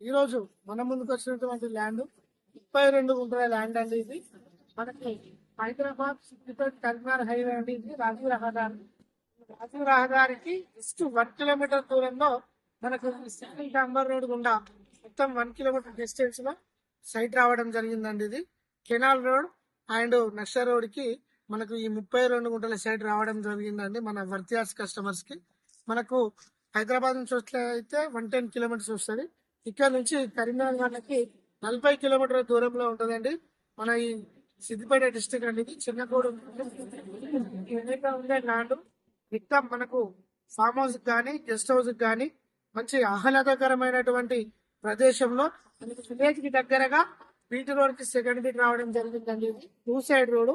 ఈ రోజు మన ముందుకు వచ్చినటువంటి ల్యాండ్ 32 గుంటల ల్యాండ్ అండి. ఇది మనకి హైదరాబాద్ సిద్దిపేట కరీంనగర్ హైవే అండి. ఇది రాజీవ్ రహదారి. రాజీవ్ రహదారికి జస్ట్ 1 కిలోమీటర్ దూరంలో మనకు సింగిల్ డాంబర్ రోడ్ గుండా మొత్తం 1 కిలోమీటర్ డిస్టెన్స్ లో సైట్ రావడం జరిగిందండి. ఇది కెనాల్ రోడ్ అండ్ నక్ష రోడ్ కి మనకు ఈ 32 గుంటల సైట్ రావడం జరిగిందండి. మన వర్తియాస్ కస్టమర్స్ కి మనకు హైదరాబాద్ నుంచి వస్తే అయితే 110 కిలోమీటర్స్ వస్తుంది. ఇక్కడ నుంచి కరీంనగర్ వాళ్ళకి 40 కిలోమీటర్ల దూరంలో ఉంటుందండి. మన ఈ సిద్దిపేట డిస్టిక్ అండి. ఇది చిన్నకోడు ఉండే ల్యాండ్ ఇక్కడ మనకు ఫామ్ హౌస్ కానీ గెస్ట్ హౌస్ కానీ మంచి ఆహ్లాదకరమైనటువంటి ప్రదేశంలో విలేజ్ కి దగ్గరగా బీటీ రోడ్ కి సెకండ్ బీట్ రావడం జరిగిందండి. ఇది 2 సైడ్ రోడ్.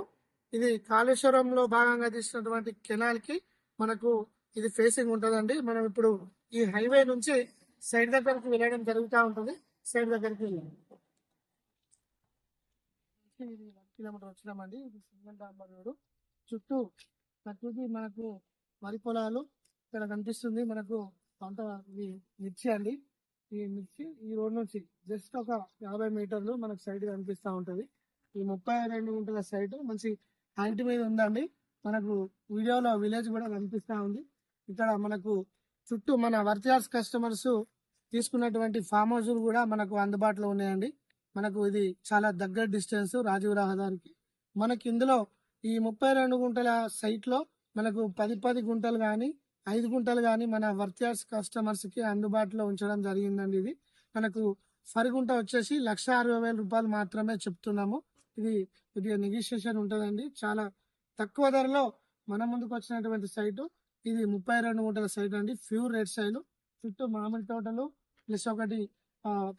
ఇది కాళేశ్వరంలో భాగంగా తీసినటువంటి కెనాల్ కి మనకు ఇది ఫేసింగ్ ఉంటుందండి. మనం ఇప్పుడు ఈ హైవే నుంచి సైడ్ దగ్గరికి వెళ్ళడం జరుగుతూ ఉంటుంది. సైడ్ దగ్గరికి వెళ్ళాం. ఇది 1 కిలోమీటర్ వచ్చినామండి. ఇది సింగల్ డాంబర్ రోడ్. చుట్టూ ప్రకృతి మనకు వరి పొలాలు ఇక్కడ కనిపిస్తుంది. మనకు పంట మిర్చి అండి. ఈ మిర్చి ఈ రోడ్ నుంచి జస్ట్ ఒక 50 మీటర్లు మనకు సైడ్ కనిపిస్తూ ఉంటది. ఈ 32 గుంటల సైట్ మంచి హైట్ మీద ఉందండి. మనకు వీడియోలో విలేజ్ కూడా కనిపిస్తా ఉంది. ఇక్కడ మనకు చుట్టూ మన వర్తియాస్ కస్టమర్స్ తీసుకున్నటువంటి ఫామ్ హౌస్ కూడా మనకు అందుబాటులో ఉన్నాయండి. మనకు ఇది చాలా దగ్గర డిస్టెన్స్ రాజీవ్ రహదారికి. మనకి ఇందులో ఈ 32 గుంటల సైట్ లో మనకు 10 గుంటలు కానీ 5 గుంటలు కానీ మన వర్తియాస్ కస్టమర్స్ కి అందుబాటులో ఉంచడం జరిగిందండి. ఇది మనకు ఫర్ గుంట వచ్చేసి 1,60,000 రూపాయలు మాత్రమే చెప్తున్నాము. ఇది కొద్దిగా నెగోషియేషన్ ఉంటుందండి. చాలా తక్కువ ధరలో మన ముందుకు వచ్చినటువంటి సైటు ఇది 32 గుంటల సైట్ అండి. Pure red side. చుట్టూ మామిడి తోటలు ప్లస్ ఒకటి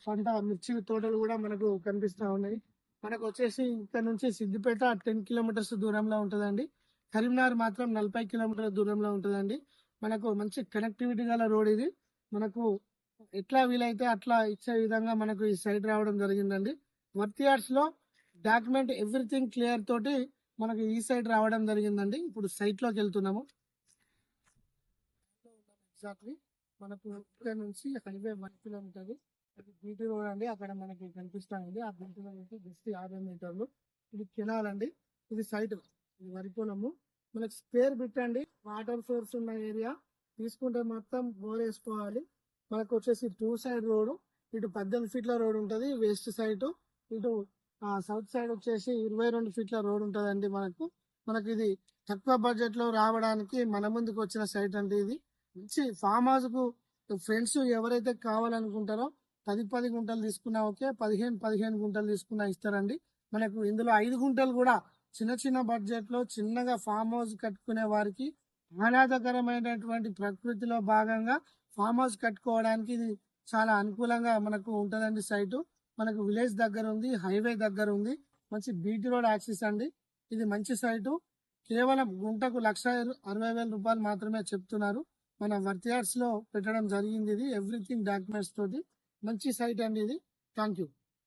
పంట మిర్చి తోటలు కూడా మనకు కనిపిస్తా ఉన్నాయి. మనకు వచ్చేసి ఇక్కడ నుంచి సిద్దిపేట 10 కిలోమీటర్స్ దూరంలో ఉంటుందండి. కరీంనగర్ మాత్రం 40 కిలోమీటర్ల దూరంలో ఉంటుందండి. మనకు మంచి కనెక్టివిటీ గల రోడ్ ఇది. మనకు ఎట్లా వీలైతే అట్లా ఇచ్చే విధంగా మనకు ఈ సైట్ రావడం జరిగిందండి. వర్తియార్స్ లో డాక్యుమెంట్ ఎవ్రీథింగ్ క్లియర్ తోటి మనకు ఈ సైట్ రావడం జరిగిందండి. ఇప్పుడు సైట్ లోకి వెళ్తున్నాము. ఎగ్జాక్ట్లీ మనకు ఇక్కడ నుంచి హైవే 1 కిలోమీటర్ అది బీటీ రోడ్ అండి. అక్కడ మనకి కనిపిస్తుంది. ఆ బీటీ రోడ్ నుంచి జస్ట్ 50 మీటర్లు. ఇది కెనాల్ అండి. ఇది సైట్, ఇది వరి పొలము. మనకి స్పేర్ బిట్ అండి. వాటర్ సోర్స్ ఉన్న ఏరియా తీసుకుంటే మొత్తం బోర్ వేసుకోవాలి. మనకు వచ్చేసి 2 సైడ్ రోడ్. ఇటు 18 ఫీట్ల రోడ్ ఉంటుంది వెస్ట్ సైడ్. ఇటు సౌత్ సైడ్ వచ్చేసి 22 ఫీట్ల రోడ్ ఉంటుందండి. మనకి ఇది తక్కువ బడ్జెట్ లో రావడానికి మన ముందుకు వచ్చిన సైట్ అంటే ఇది మంచి ఫామ్ హౌస్ కు ఫ్రెండ్స్ ఎవరైతే కావాలనుకుంటారో 10 గుంటలు తీసుకున్నా ఓకే, 15 గుంటలు తీసుకున్నా ఇస్తారండి. మనకు ఇందులో 5 గుంటలు కూడా చిన్న బడ్జెట్ లో చిన్నగా ఫామ్ హౌస్ కట్టుకునే వారికి ఆహ్లాదకరమైనటువంటి ప్రకృతిలో భాగంగా ఫామ్ హౌస్ కట్టుకోవడానికి ఇది చాలా అనుకూలంగా మనకు ఉంటదండి. సైటు మనకు విలేజ్ దగ్గర ఉంది, హైవే దగ్గర ఉంది, మంచి బీటీ రోడ్ యాక్సిస్ అండి. ఇది మంచి సైటు. కేవలం గుంటకు 1,60,000 రూపాయలు మాత్రమే చెప్తున్నారు. మన వర్తియార్స్ లో పెట్టడం జరిగింది. ఇది ఎవ్రీథింగ్ డాక్యుమెంట్స్ తోటి మంచి సైట్ అండి ఇది. Thank you.